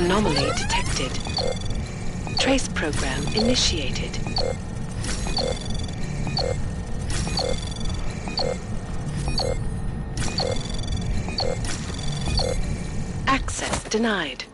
Anomaly detected. Trace program initiated. Access denied.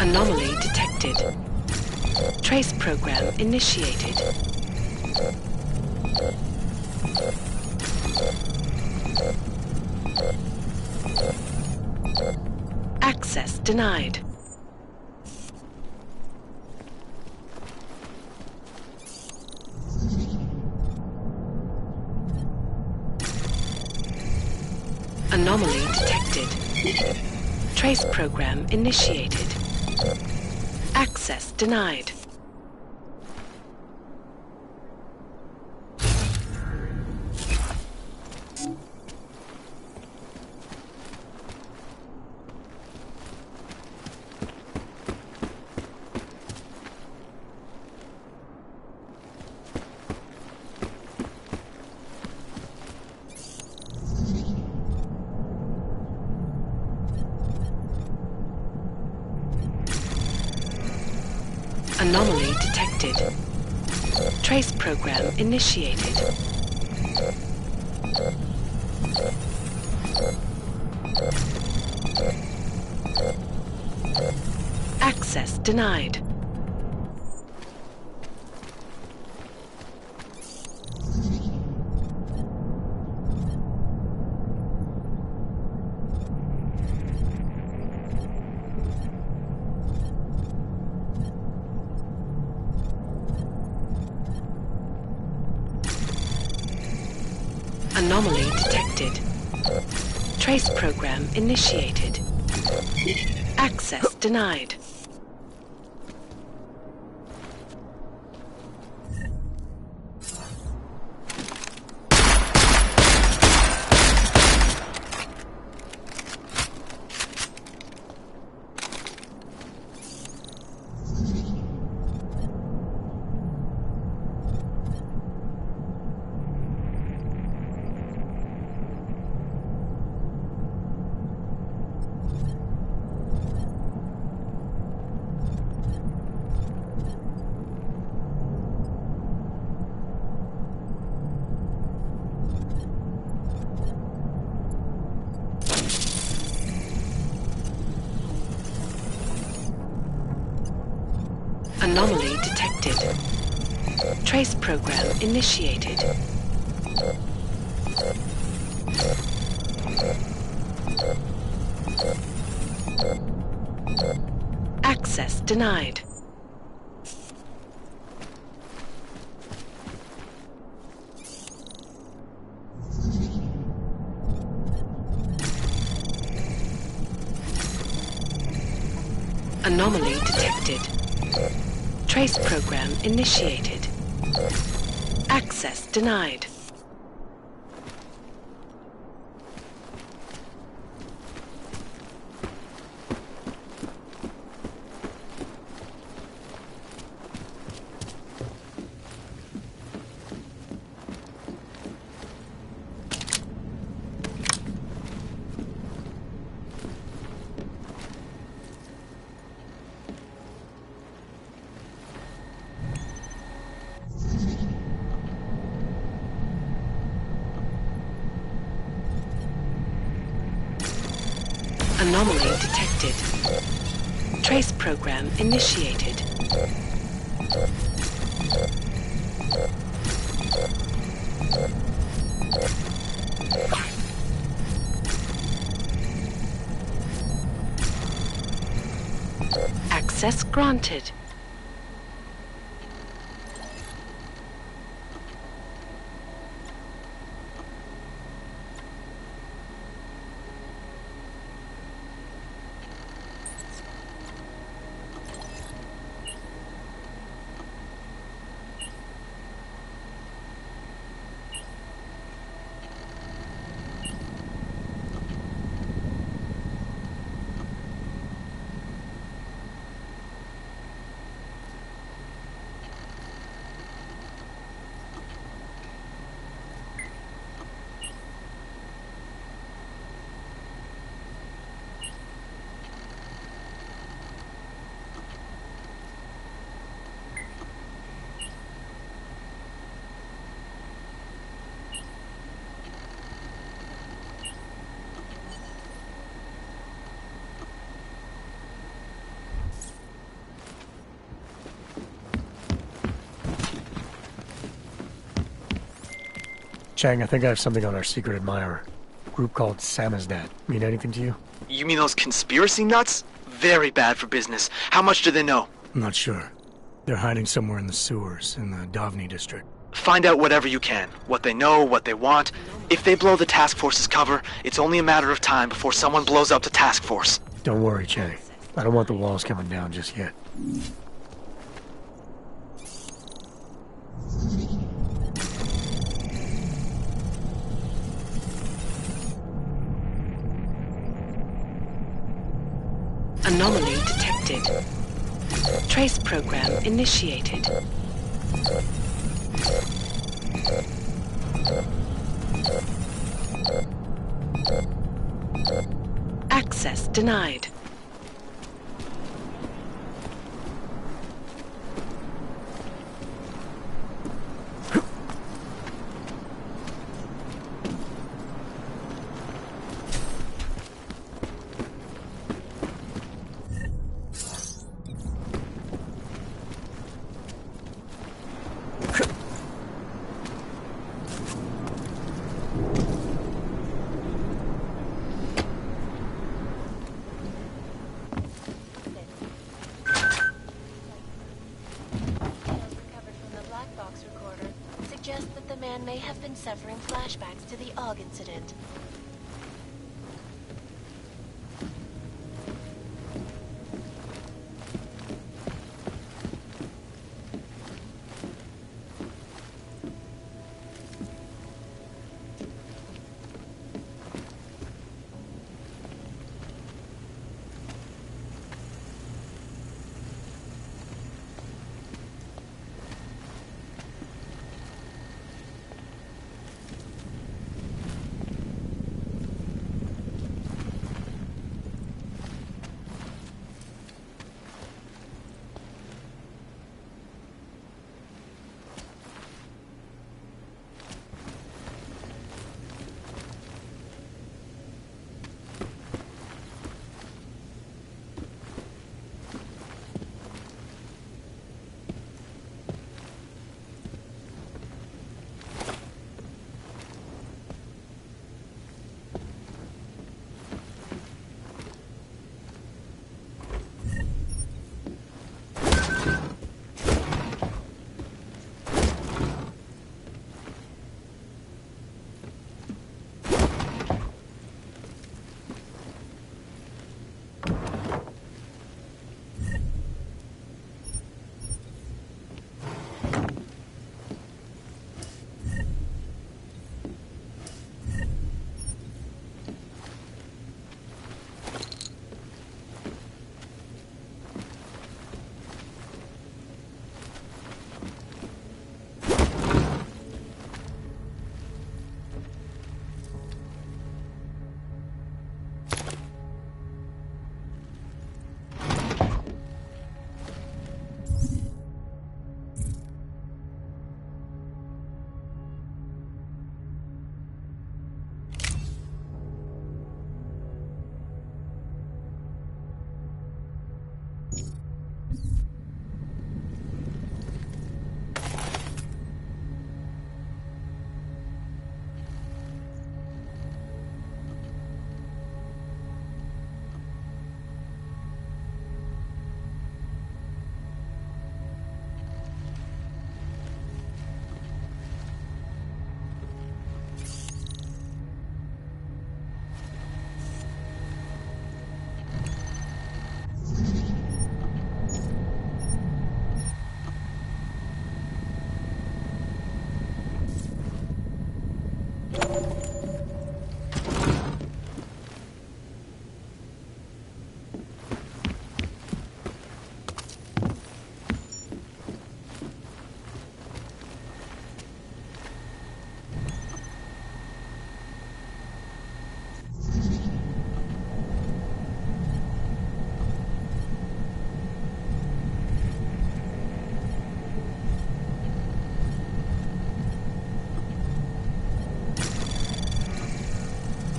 Anomaly detected. Trace program initiated. Access denied. Anomaly detected. Trace program initiated. Access denied. Anomaly detected. Trace program initiated. Access denied. Anomaly detected. Trace program initiated. Access denied. Anomaly detected. Trace program initiated. Access denied. Anomaly detected. Trace program initiated. Access denied. Anomaly detected. Trace program initiated. Access granted. Chang, I think I have something on our secret admirer. A group called Samizdat. Mean anything to you? You mean those conspiracy nuts? Very bad for business. How much do they know? I'm not sure. They're hiding somewhere in the sewers in the Davni district. Find out whatever you can. What they know, what they want. If they blow the task force's cover, it's only a matter of time before someone blows up the task force. Don't worry, Chang. I don't want the walls coming down just yet. Anomaly detected. Trace program initiated. Access denied. May have been suffering flashbacks to the AUG incident.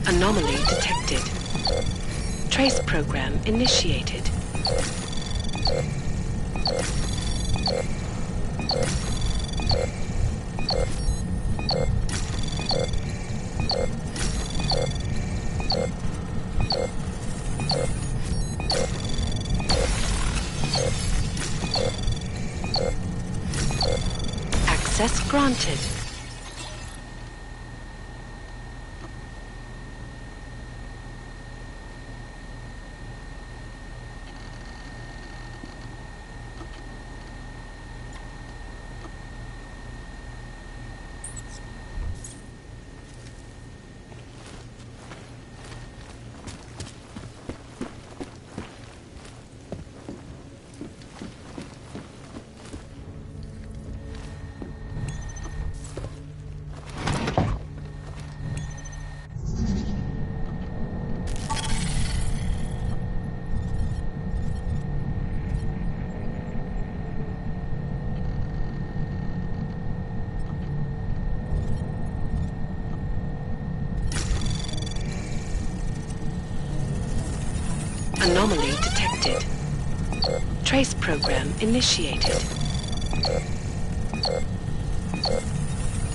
Anomaly detected. Trace program initiated. Access granted. Anomaly detected. Trace program initiated.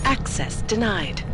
Access denied.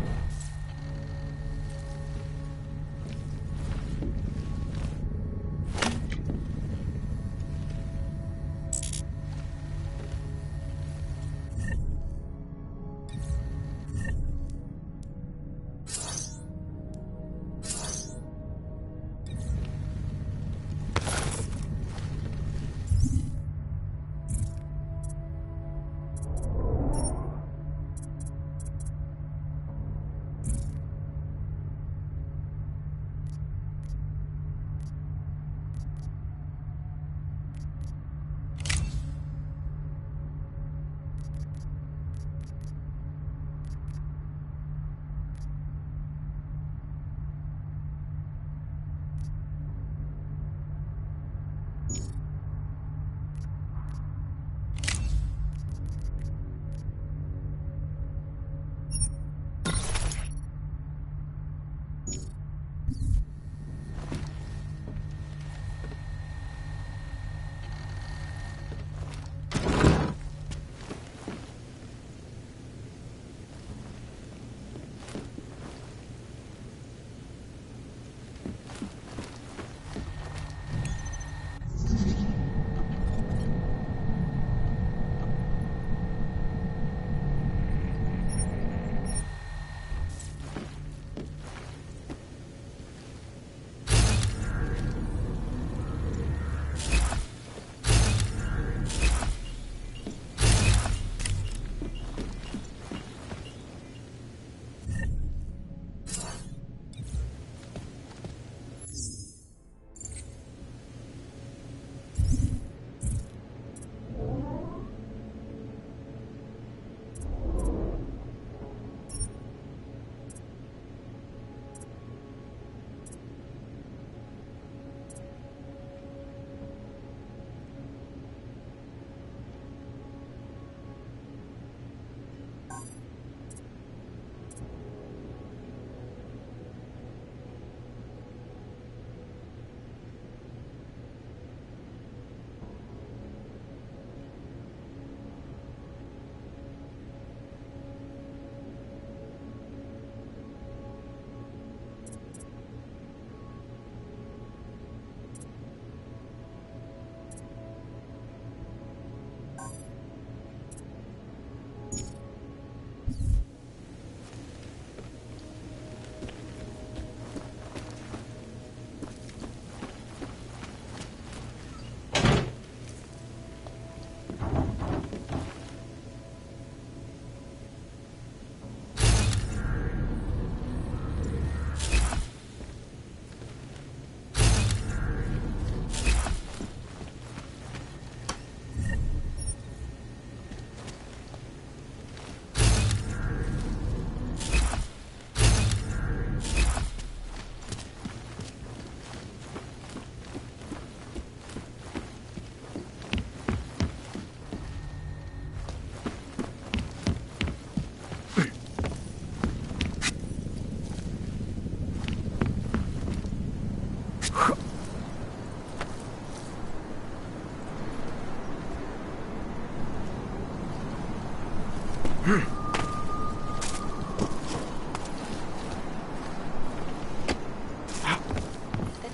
That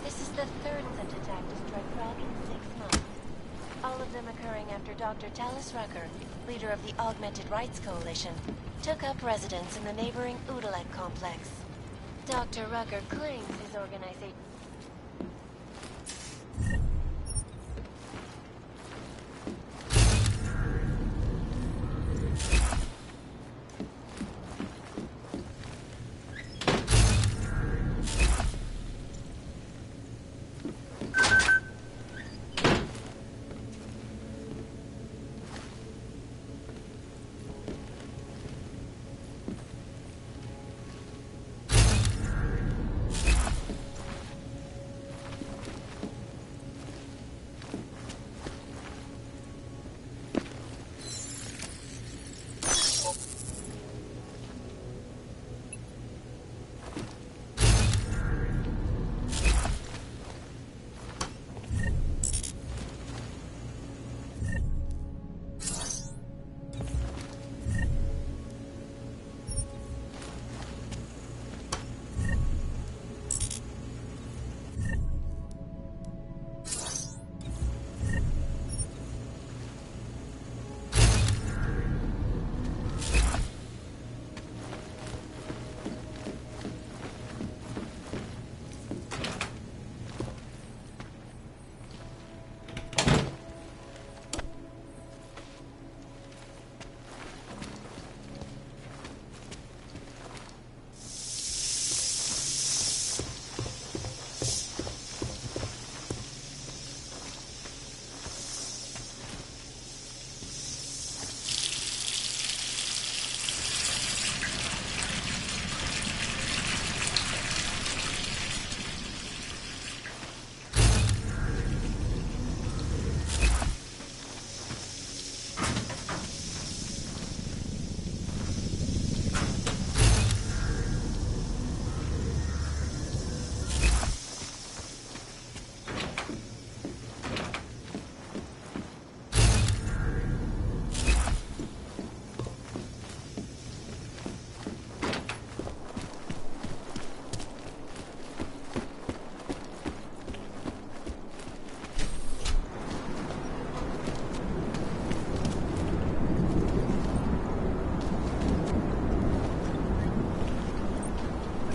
this is the third such attack to strike Prague in 6 months. All of them occurring after Dr. Talis Rucker, leader of the Augmented Rights Coalition, took up residence in the neighboring Udalek complex. Dr. Rucker claims his organization...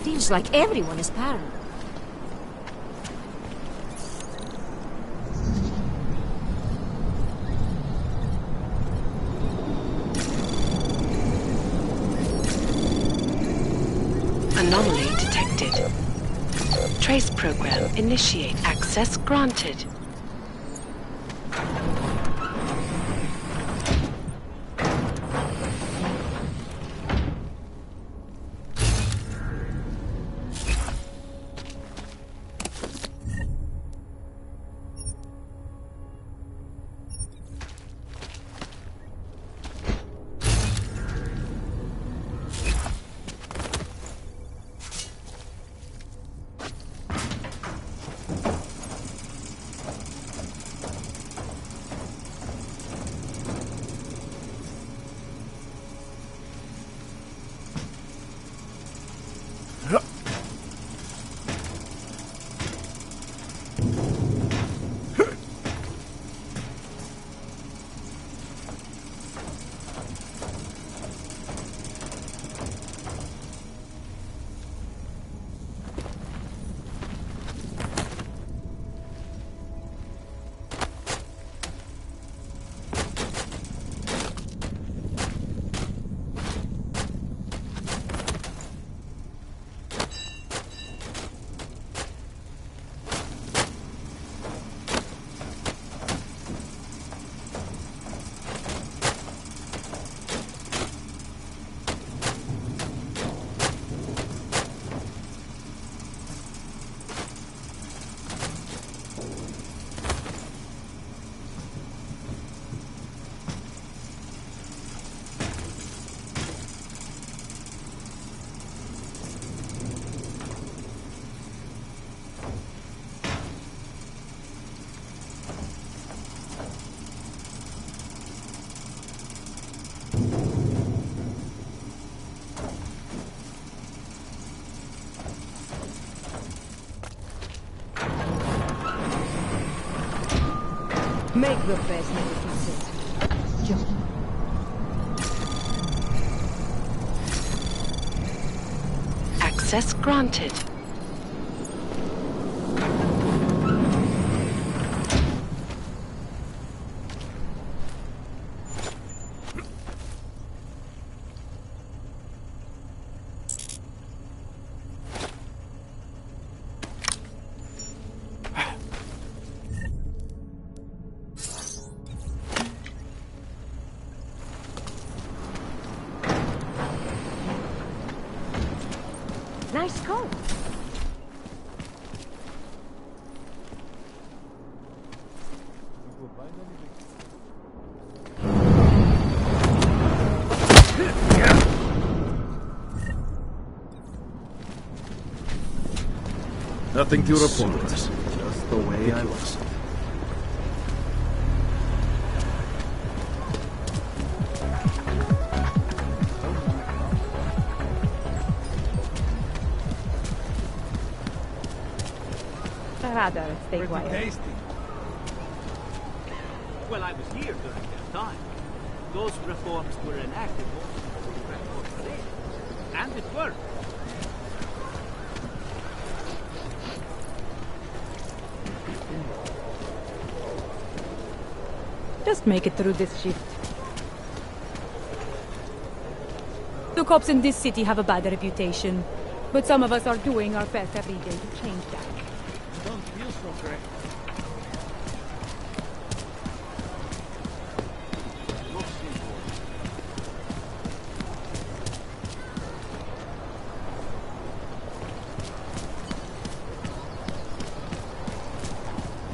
Feels like everyone is paranoid. Anomaly detected. Trace program initiate. Access granted. Make the best medicine. Jump. Access granted. Nice coat. Nothing to report. Just the way I was. Rather stay quiet. Tasty. Well, I was here during their time. Those reforms were enacted mostly, and it worked. Just make it through this shift. The cops in this city have a bad reputation, but some of us are doing our best every day to change that. Don't feel so great.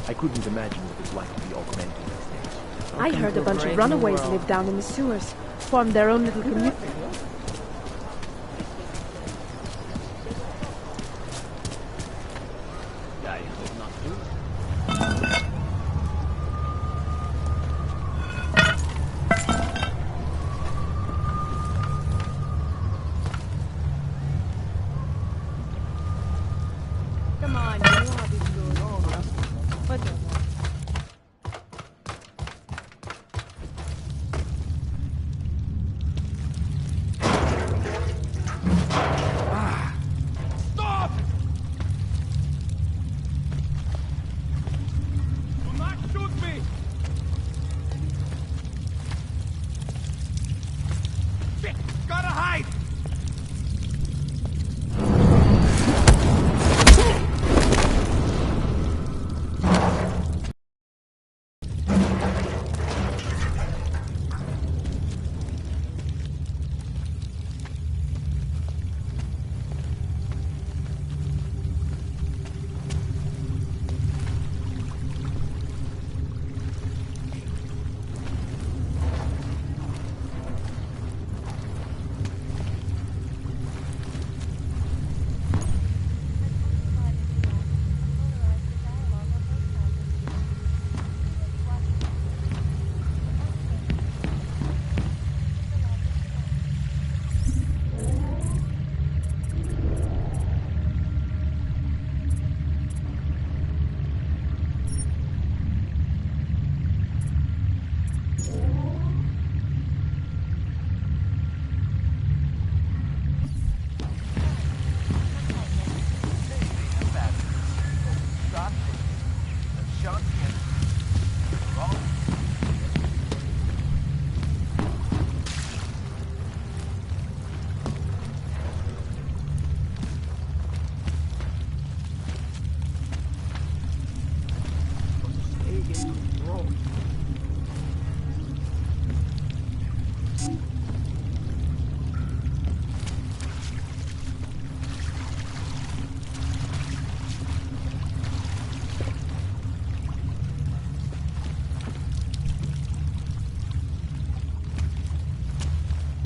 I couldn't imagine what it's like to be augmented these days. I heard a bunch of runaways live down in the sewers, formed their own little community. I hope not too. Come on, you know how this goes. What the? Stop! Do not shoot me! Shit! Gotta hide!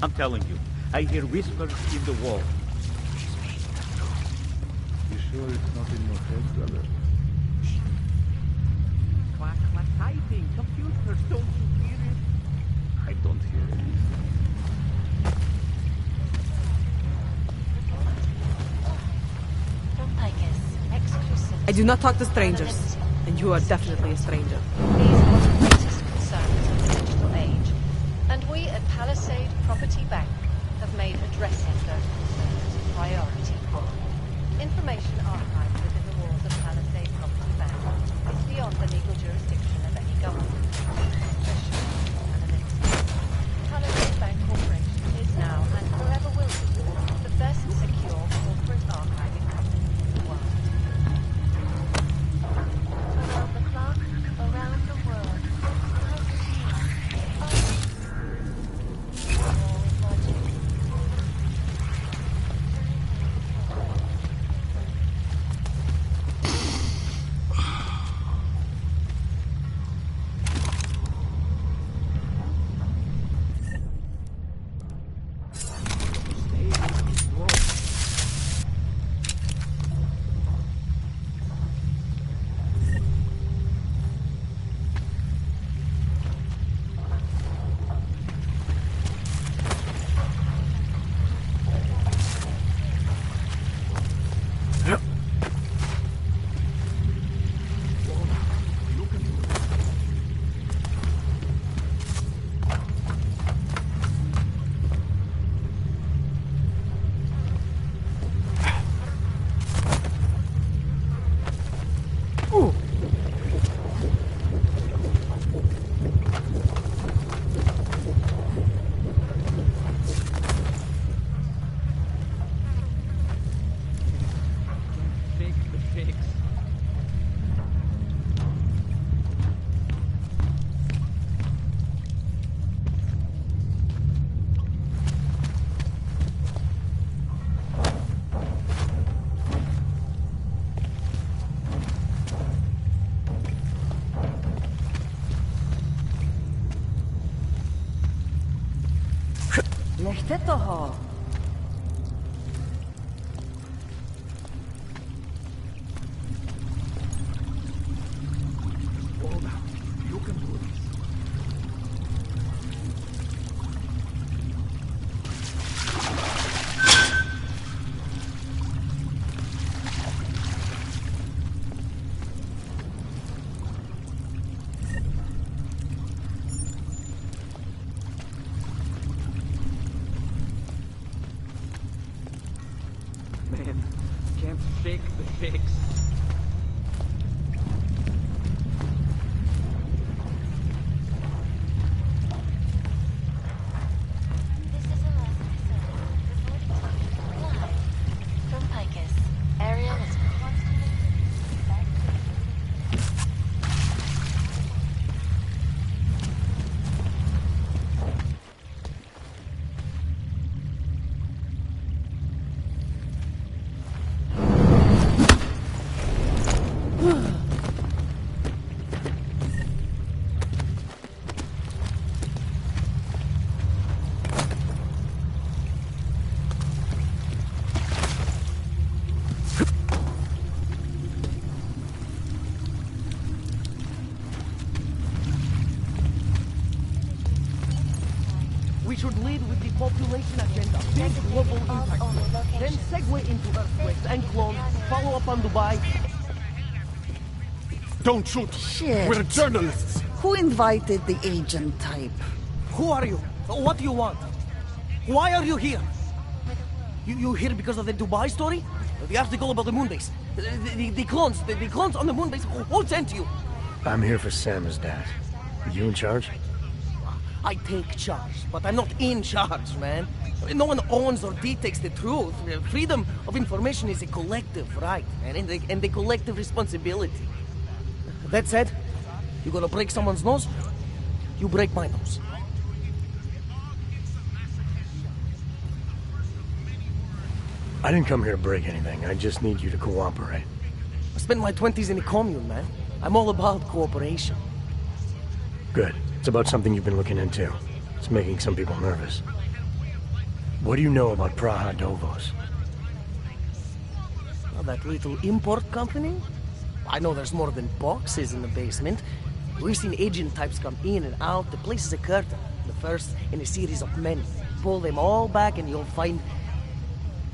I'm telling you, I hear whispers in the wall. You sure it's not in your head, brother? Clack, clack, typing, computers, don't you hear it? I don't hear it. From Picus, exclusive. I do not talk to strangers, and you are definitely a stranger. Please Palisade Property Bank have made addressing those concerns a priority. Information archived within the walls of Palisade Property Bank is beyond the legal jurisdiction of any government. Palisade Bank Corporation is now and forever will be the best secure corporate archiving company in the world. Around the clock, around the world. نشتتها Man, can't shake the shakes. This is Alaska Sun, reporting to you live from Picus. Ariel is constantly back We should lead with the population agenda, big global impact, then segue into earthquakes and clones, follow up on Dubai. Don't shoot! Shit. We're journalists! Who invited the agent type? Who are you? What do you want? Why are you here? You here because of the Dubai story? The article about the moonbase? The clones on the moonbase? Who sent you? I'm here for Samizdat. Are you in charge? I take charge, but I'm not in charge, man. No one owns or dictates the truth. Freedom of information is a collective right, man, and the collective responsibility. That said, you gonna break someone's nose? You break my nose. I didn't come here to break anything. I just need you to cooperate. I spent my 20s in a commune, man. I'm all about cooperation. Good. It's about something you've been looking into. It's making some people nervous. What do you know about Praha Dovos? Oh, that little import company? I know there's more than boxes in the basement. We've seen agent types come in and out. The place is a curtain. The first in a series of many. Pull them all back and you'll find...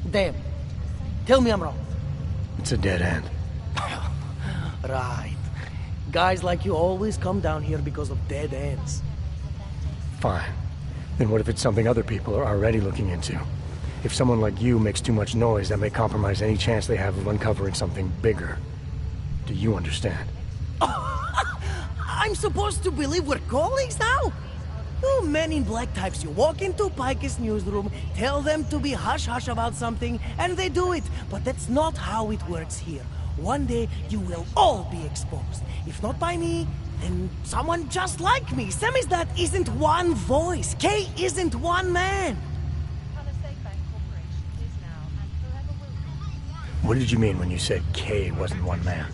them. Tell me I'm wrong. It's a dead end. Right. Guys like you always come down here because of dead ends. Fine. Then what if it's something other people are already looking into? If someone like you makes too much noise, that may compromise any chance they have of uncovering something bigger. Do you understand? I'm supposed to believe we're colleagues now? You men in black types, you walk into Picus newsroom, tell them to be hush-hush about something, and they do it. But that's not how it works here. One day, you will all be exposed. If not by me, then someone just like me. Samizdat isn't one voice. Kay isn't one man. What did you mean when you said Kay wasn't one man?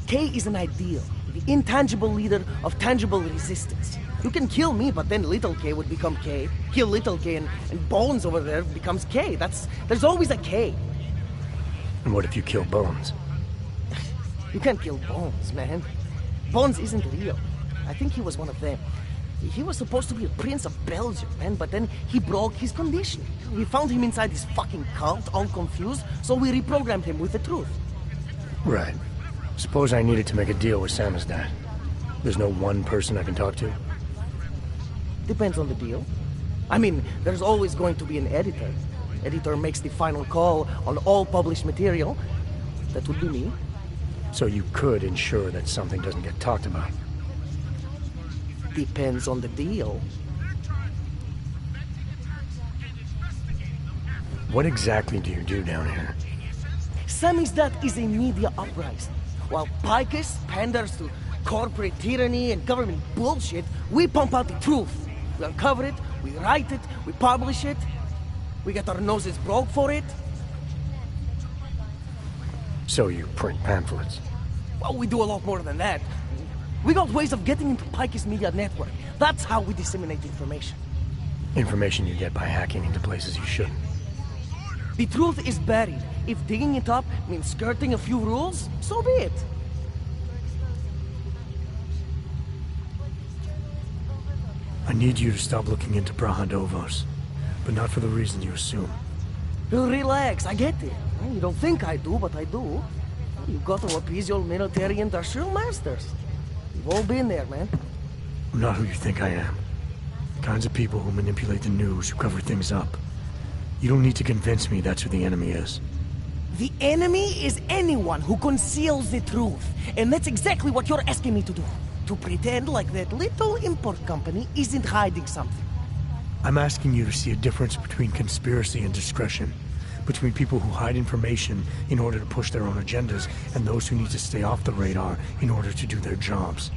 Kay is an ideal, the intangible leader of tangible resistance. You can kill me, but then Little K would become K. Kill Little K and Bones over there becomes K. There's always a K. And what if you kill Bones? You can't kill Bones, man. Bones isn't real. I think he was one of them. He was supposed to be a prince of Belgium, man, but then he broke his condition. We found him inside this fucking cult, all confused, so we reprogrammed him with the truth. Right. Suppose I needed to make a deal with Samizdat. There's no one person I can talk to? Depends on the deal. I mean, there's always going to be an editor. Editor makes the final call on all published material. That would be me. So you could ensure that something doesn't get talked about? Depends on the deal. What exactly do you do down here? Samizdat is a media uprising. While Picus panders to corporate tyranny and government bullshit, we pump out the truth. We uncover it, we write it, we publish it. We get our noses broke for it. So you print pamphlets? Well, we do a lot more than that. We got ways of getting into Picus Media Network. That's how we disseminate information. Information you get by hacking into places you shouldn't. The truth is buried. If digging it up means skirting a few rules, so be it. I need you to stop looking into Brahadovos, but not for the reason you assume. Relax, I get it. You don't think I do, but I do. You got to appease your military industrial masters. We've all been there, man. I'm not who you think I am. The kinds of people who manipulate the news, who cover things up. You don't need to convince me that's who the enemy is. The enemy is anyone who conceals the truth. And that's exactly what you're asking me to do. To pretend like that little import company isn't hiding something. I'm asking you to see a difference between conspiracy and discretion. Between people who hide information in order to push their own agendas, and those who need to stay off the radar in order to do their jobs.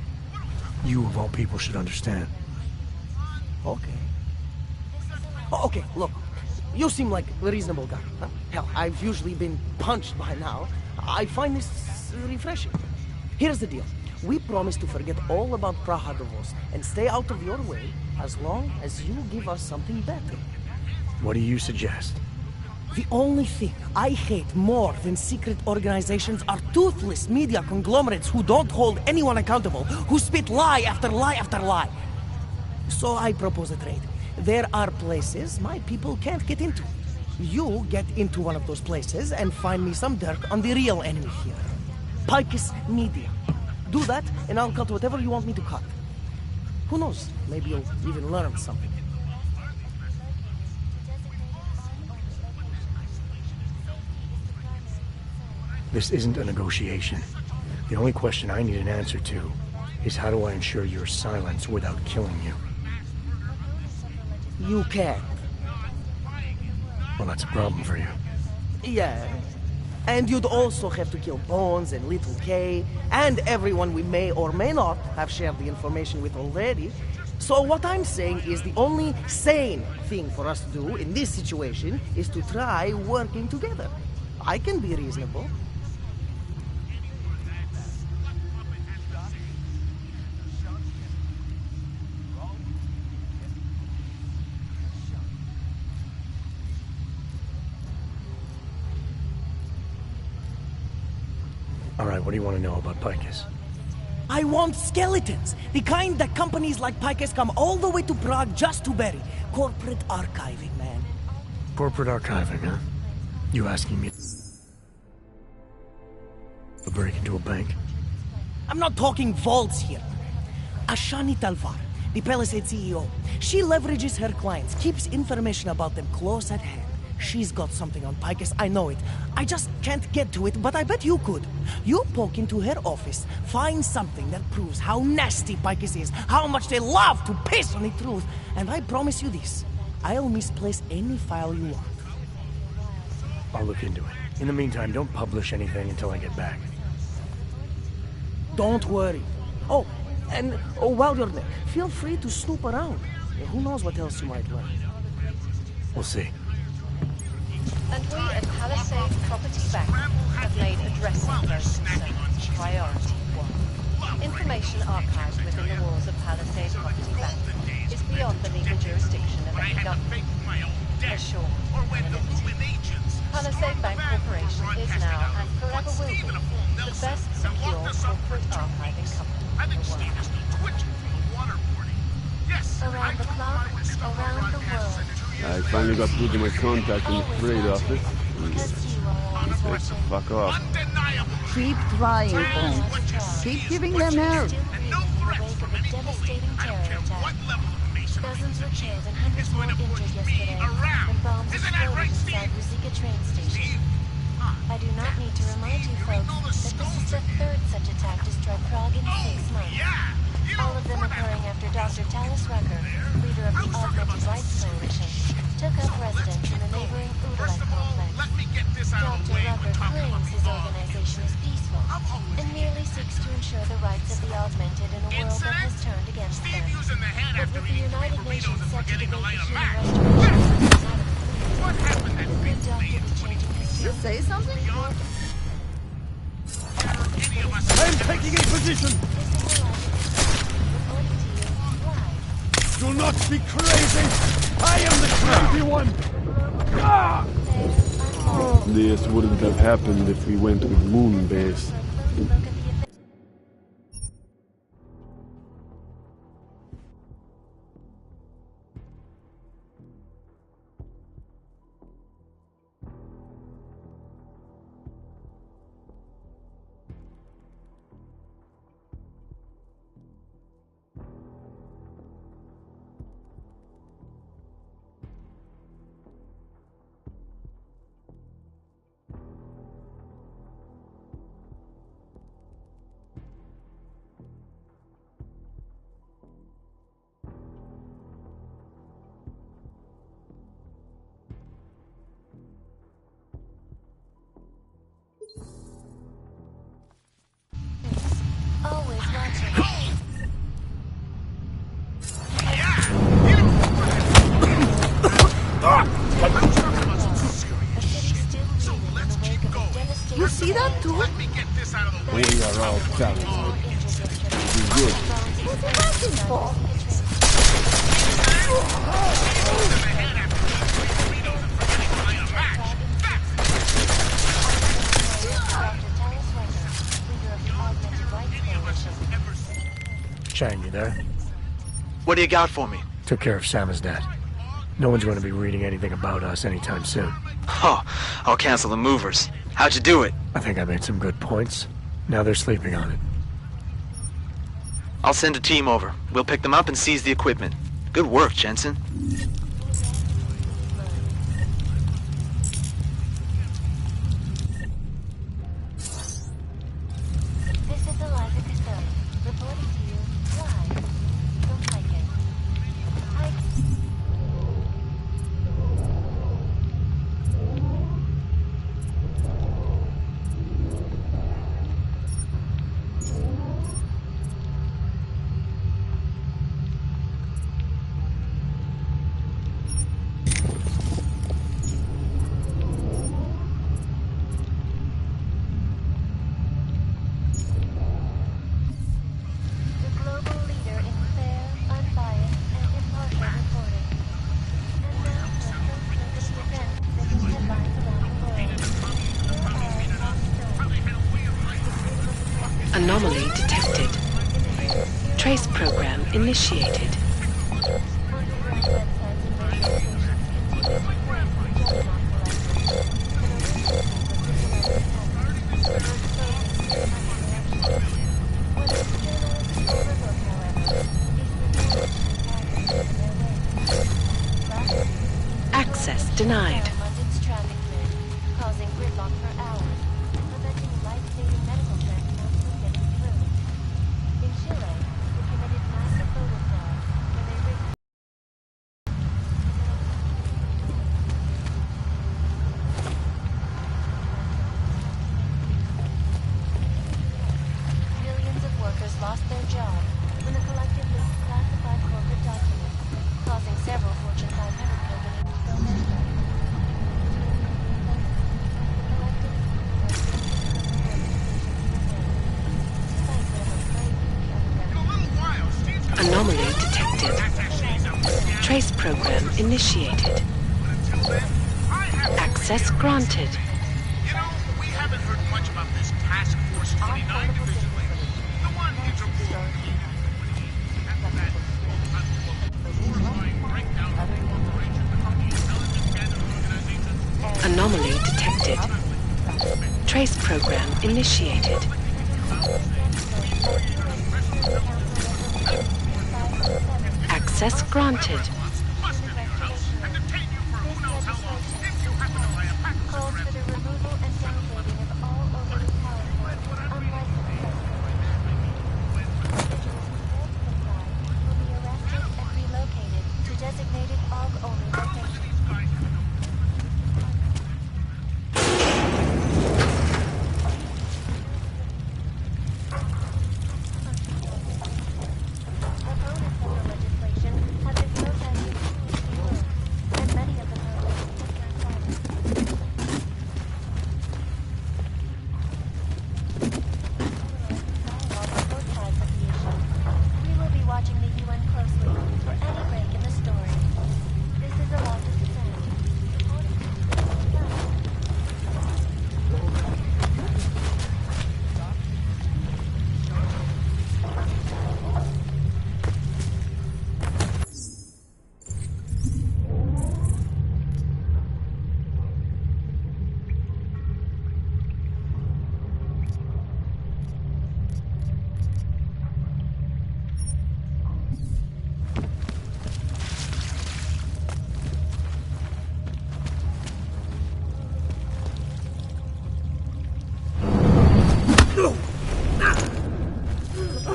You, of all people, should understand. Okay. Okay, look. You seem like a reasonable guy. Huh? Hell, I've usually been punched by now. I find this refreshing. Here's the deal. We promise to forget all about Brahadovos and stay out of your way as long as you give us something better. What do you suggest? The only thing I hate more than secret organizations are toothless media conglomerates who don't hold anyone accountable, who spit lie after lie after lie. So I propose a trade. There are places my people can't get into. You get into one of those places and find me some dirt on the real enemy here. Picus Media. Do that, and I'll cut whatever you want me to cut. Who knows? Maybe you'll even learn something. This isn't a negotiation. The only question I need an answer to is how do I ensure your silence without killing you? You can't. Well, that's a problem for you. Yeah. And you'd also have to kill Bones and Little K, and everyone we may or may not have shared the information with already. So what I'm saying is the only sane thing for us to do in this situation is to try working together. I can be reasonable. All right, what do you want to know about Picus? I want skeletons! The kind that companies like Picus come all the way to Prague just to bury. Corporate archiving, man. Corporate archiving, huh? You asking me to break into a bank? I'm not talking vaults here. Ashani Talvar, the Palisade CEO. She leverages her clients, keeps information about them close at hand. She's got something on Picus, I know it. I just can't get to it, but I bet you could. You poke into her office, find something that proves how nasty Picus is, how much they love to piss on the truth, and I promise you this, I'll misplace any file you want. I'll look into it. In the meantime, don't publish anything until I get back. Don't worry. Oh, and while you're there, feel free to snoop around. Who knows what else you might learn. We'll see. And we at Palisade Property Bank have made addressing those concerns priority one. Information archived within the walls of Palisade Property Bank is beyond the legal jurisdiction of any government. Assured anonymity. Palisade Bank Corporation is now and forever will be the best secure corporate archiving company in the world. Around the clock, around the world. I finally got through to my contact in the freight office. He said to fuck off. Keep trying, Holmes. Keep giving them hell. Dozens were killed and hundreds more injured yesterday when bombs exploded inside Ruzicka train station. I do not need to remind you folks that this is the third such attack to strike Prague in 6 months. All of them occurring after Dr. Talis Rucker, leader of the Augmented Rights Coalition, took up residence in the neighboring Udalek complex. Dr. Rucker claims his organization is peaceful and merely seeks to ensure the rights of the augmented in a world that has turned against them. But with the United Nations set to debate the human restoration of the good doctor is changing his You say something? I'm taking a position! Do not be crazy! I am the crazy one! Ah! This wouldn't have happened if we went with Moonbase. always watching. You see that too? We are all talented. Be good. What's he asking for? Chang, you there? What do you got for me? Took care of Samizdat. No one's going to be reading anything about us anytime soon. Oh, I'll cancel the movers. How'd you do it? I think I made some good points. Now they're sleeping on it. I'll send a team over. We'll pick them up and seize the equipment. Good work, Jensen. This is Eliza Costello, reporting to you live from Picus. Anomaly detected. Trace program initiated. What is still overlooked, however, is the lost their job when the collective leaked classified corporate documents, causing several Fortune 500 companies to go bankrupt. Anomaly detected. Trace program initiated. Access granted. You know, we haven't heard much about this Task Force 29 division lately. The one Interpol after that quote-unquote horrifying breakdown of the corporation between the intelligence gathering organizations. Anomaly detected. Trace program initiated. Access granted. Calls for the removal and downgrading of all overly powerful, unlicensed will be arrested and relocated to designated AUG-only locations. Opponents of the legislation have been protesting and many of them are we will be watching the UN closely for any break in the story. This is a lot to defend.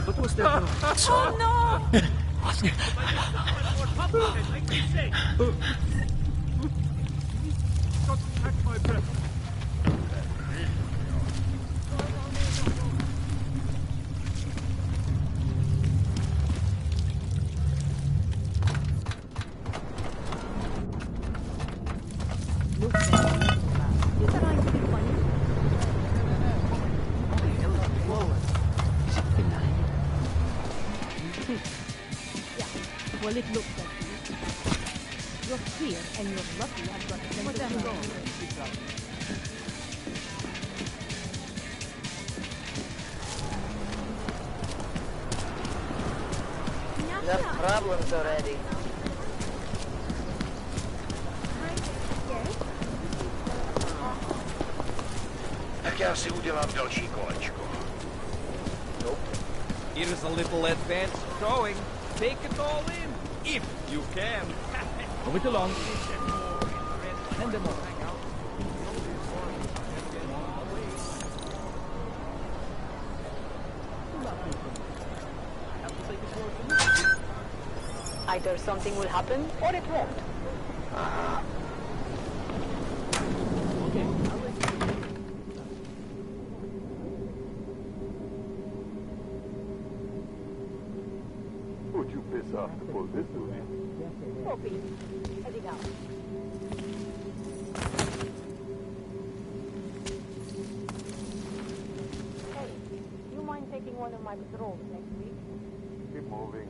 What was that? Oh no! Well, it looks like you. You're here, and you're lucky I've got a sense of humor. You have problems already. Tak já si udělám další kolečko. Here's a little advanced drawing. Take it all in, if you can. Move it along. Hand them over. Either something will happen or it won't. Would you piss off to pull this one? Copy. Heading out. Hey, you mind taking one of my patrols next week? Keep moving.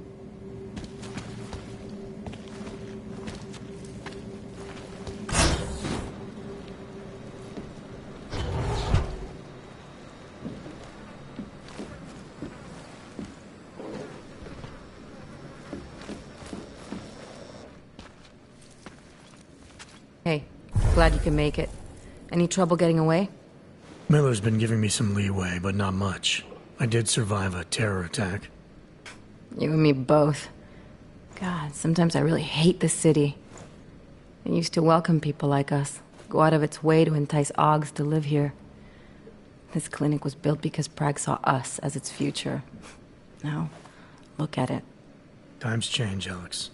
Hey, glad you can make it. Any trouble getting away? Miller's been giving me some leeway, but not much. I did survive a terror attack. You and me both. God, sometimes I really hate this city. It used to welcome people like us, go out of its way to entice AUGs to live here. This clinic was built because Prague saw us as its future. Now, look at it. Times change, Alex.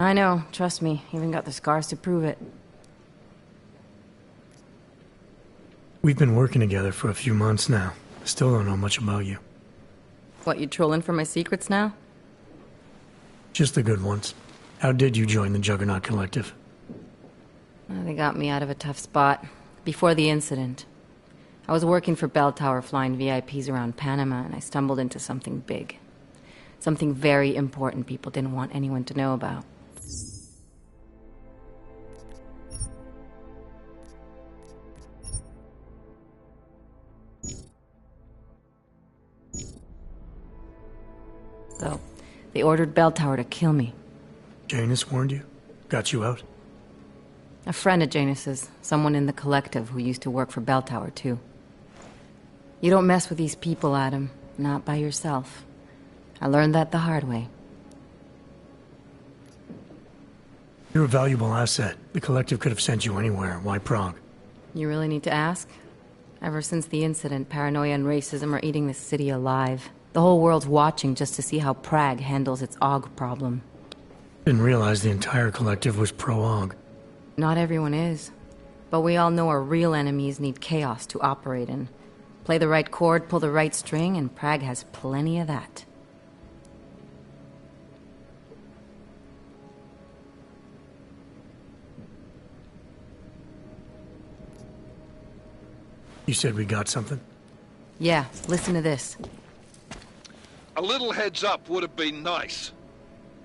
I know, trust me, even got the scars to prove it. We've been working together for a few months now. Still don't know much about you. What, you trolling for my secrets now? Just the good ones. How did you join the Juggernaut Collective? They got me out of a tough spot. Before the incident. I was working for Bell Tower flying VIPs around Panama, and I stumbled into something big. Something very important people didn't want anyone to know about. So, they ordered Bell Tower to kill me. Janus warned you? Got you out? A friend of Janus's, someone in the collective who used to work for Bell Tower, too. You don't mess with these people, Adam. Not by yourself. I learned that the hard way. You're a valuable asset. The collective could have sent you anywhere. Why Prague? You really need to ask? Ever since the incident, paranoia and racism are eating this city alive. The whole world's watching just to see how Prague handles its AUG problem. Didn't realize the entire collective was pro-AUG. Not everyone is. But we all know our real enemies need chaos to operate in. Play the right chord, pull the right string, and Prague has plenty of that. You said we got something? Yeah, listen to this. A little heads up would have been nice.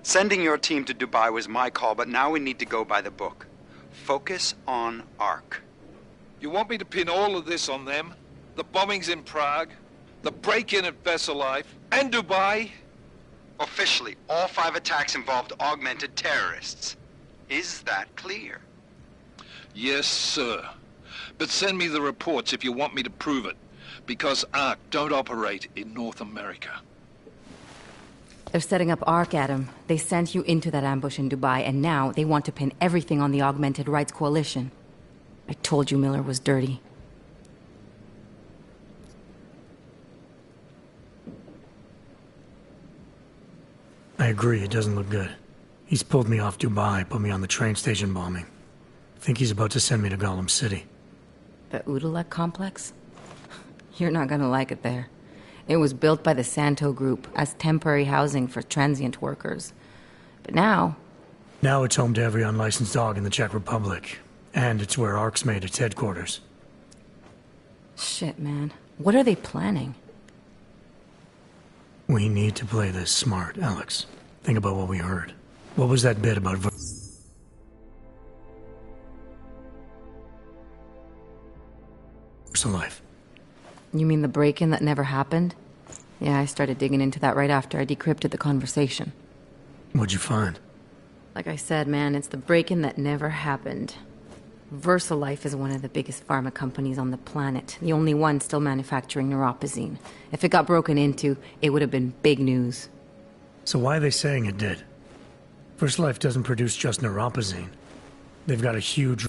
Sending your team to Dubai was my call, but now we need to go by the book. Focus on ARC. You want me to pin all of this on them? The bombings in Prague, the break-in at Versalife, and Dubai? Officially, all 5 attacks involved augmented terrorists. Is that clear? Yes, sir. But send me the reports if you want me to prove it, because ARC don't operate in North America. They're setting up ARC, Adam. They sent you into that ambush in Dubai, and now they want to pin everything on the Augmented Rights Coalition. I told you Miller was dirty. I agree, it doesn't look good. He's pulled me off Dubai, put me on the train station bombing. Think he's about to send me to Gollum City. The Udalek complex? You're not gonna like it there. It was built by the Santo Group as temporary housing for transient workers. But now... Now it's home to every unlicensed dog in the Czech Republic. And it's where ARC's made its headquarters. Shit, man. What are they planning? We need to play this smart, Alex. Think about what we heard. What was that bit about Versalife? You mean the break-in that never happened? Yeah, I started digging into that right after I decrypted the conversation. What'd you find? Like I said, man, it's the break-in that never happened. Versalife is one of the biggest pharma companies on the planet. The only one still manufacturing neuropozyne. If it got broken into, it would have been big news. So why are they saying it did? Versalife doesn't produce just neuropozyne. They've got a huge